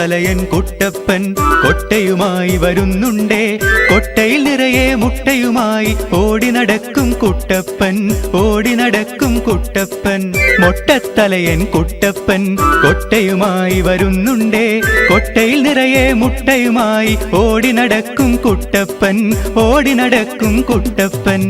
കൊട്ടത്തലയൻ കുട്ടപ്പൻ കൊട്ടയുമായി വരുന്നുണ്ടേ. കൊട്ടയിൽ നിറയെ മുട്ടയുമായി ഓടി നടക്കും കുട്ടപ്പൻ, ഓടി നടക്കും കുട്ടപ്പൻ. മൊട്ടത്തലയൻ കുട്ടപ്പൻ കൊട്ടയുമായി വരുന്നുണ്ടേ. കൊട്ടയിൽ നിറയെ മുട്ടയുമായി ഓടി നടക്കും കുട്ടപ്പൻ, ഓടി നടക്കും കുട്ടപ്പൻ.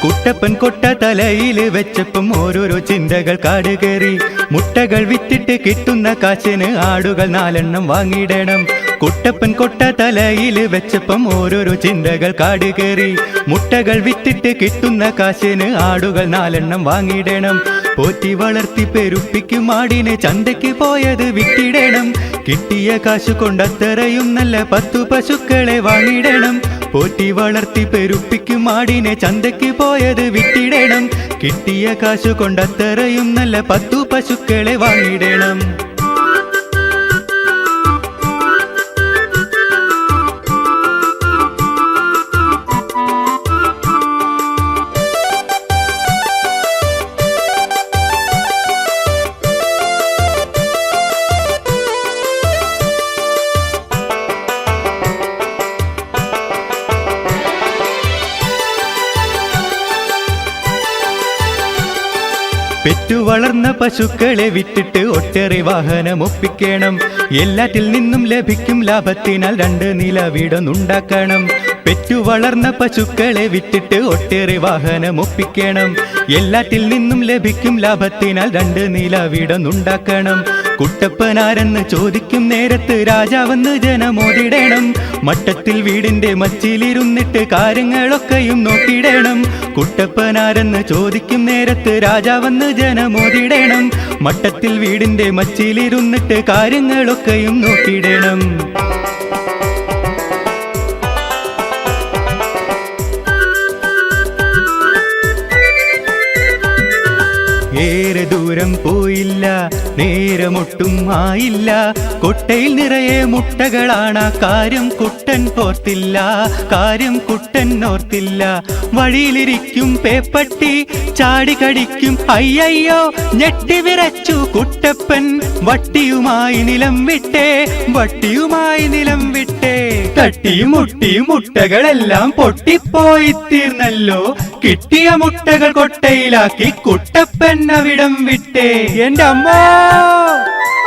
കുട്ടപ്പൻ കൊട്ട തലയില് വെച്ചപ്പം ഓരോരോ ചിന്തകൾ കാടുകേറി. മുട്ടകൾ വിറ്റിട്ട് കിട്ടുന്ന കാശിന് ആടുകൾ 4 എണ്ണം വാങ്ങിയിടണം. കുട്ടപ്പൻ കൊട്ട തലയില് വെച്ചപ്പം ഓരോരോ ചിന്തകൾ കാടുകേറി. മുട്ടകൾ വിറ്റിട്ട് കിട്ടുന്ന കാശിന് ആടുകൾ 4 എണ്ണം വാങ്ങിയിടണം. പോറ്റി വളർത്തി പെരുപ്പിക്കും ആടിനെ ചന്തയ്ക്ക് പോയത് വിറ്റിടണം. കിട്ടിയ കാശു കൊണ്ടത്രയും നല്ല 10 പശുക്കളെ വാങ്ങിയിടണം. പോറ്റി വളർത്തി പെരുപ്പിക്കും ആടിനെ ചന്തയ്ക്ക് പോയത് വിറ്റിടണം. കിട്ടിയ കാശു കൊണ്ടത്രയും നല്ല 10 പശുക്കളെ വാങ്ങിയിടണം. പെറ്റു വളർന്ന പശുക്കളെ വിറ്റിട്ട് ഒട്ടേറെ വാഹനം ഒപ്പിക്കണം. എല്ലാറ്റിൽ നിന്നും ലഭിക്കും ലാഭത്തിനാൽ 2 നില വീടൊന്നുണ്ടാക്കണം. പെറ്റു വളർന്ന പശുക്കളെ വിറ്റിട്ട് ഒട്ടേറെ വാഹനം ഒപ്പിക്കണം. എല്ലാറ്റിൽ നിന്നും ലഭിക്കും ലാഭത്തിനാൽ 2 നില വീടൊന്നുണ്ടാക്കണം. കുട്ടപ്പനാരെന്ന് ചോദിക്കും നേരത്ത് രാജാവെന്ന് ജനമോതിടണം. മട്ടത്തിൽ വീടിന്റെ മച്ചിലിരുന്നിട്ട് കാര്യങ്ങളൊക്കെയും നോക്കിയിടണം. കുട്ടപ്പനാരെന്ന് ചോദിക്കും നേരത്ത് രാജാവെന്ന് ജനമോതിടണം. മട്ടത്തിൽ വീടിന്റെ മച്ചിലിരുന്നിട്ട് കാര്യങ്ങളൊക്കെയും നോക്കിയിടണം. ഏറെ ദൂരം പോയില്ല, നേരമൊട്ടും ആയില്ല. കൊട്ടയിൽ നിറയെ മുട്ടകളാണ്, കാര്യം കുട്ടൻ ഓർത്തില്ല, കാര്യം കുട്ടൻ ഓർത്തില്ല. വഴിയിലിരിക്കും പേപ്പട്ടി ചാടി കടിക്കും, അയ്യയ്യോ ഞെട്ടി വിറച്ചു കുട്ടപ്പൻ. വട്ടിയുമായി നിലം വിട്ടേ, വട്ടിയുമായി നിലം വിട്ടേ. തട്ടിയും മുട്ടിയും മുട്ടകളെല്ലാം പൊട്ടിപ്പോയി തീർന്നല്ലോ. കിട്ടിയ മുട്ടകൾ കൊട്ടയിലാക്കി കുട്ടപ്പൻ അവിടം വിട്ടേ. എന്റെ അമ്മ,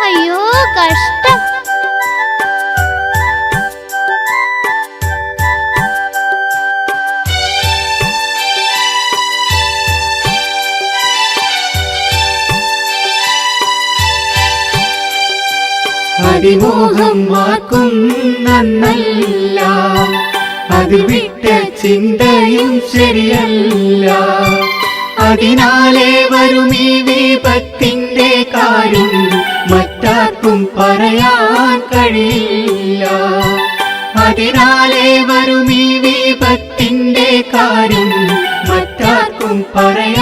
അയ്യോ കഷ്ടം. അതിമോഹം ആർക്കും നന്നല്ല, അത് വിട്ട ചിന്തയും ശരിയല്ല. അതിനാലേ വരും ഈ വിപത്തിന്റെ കാര്യം മറ്റാർക്കും പറയാൻ കഴിയില്ല. അതിനാലേ വരും ഈ വിപത്തിന്റെ കാര്യം മറ്റാർക്കും പറയാൻ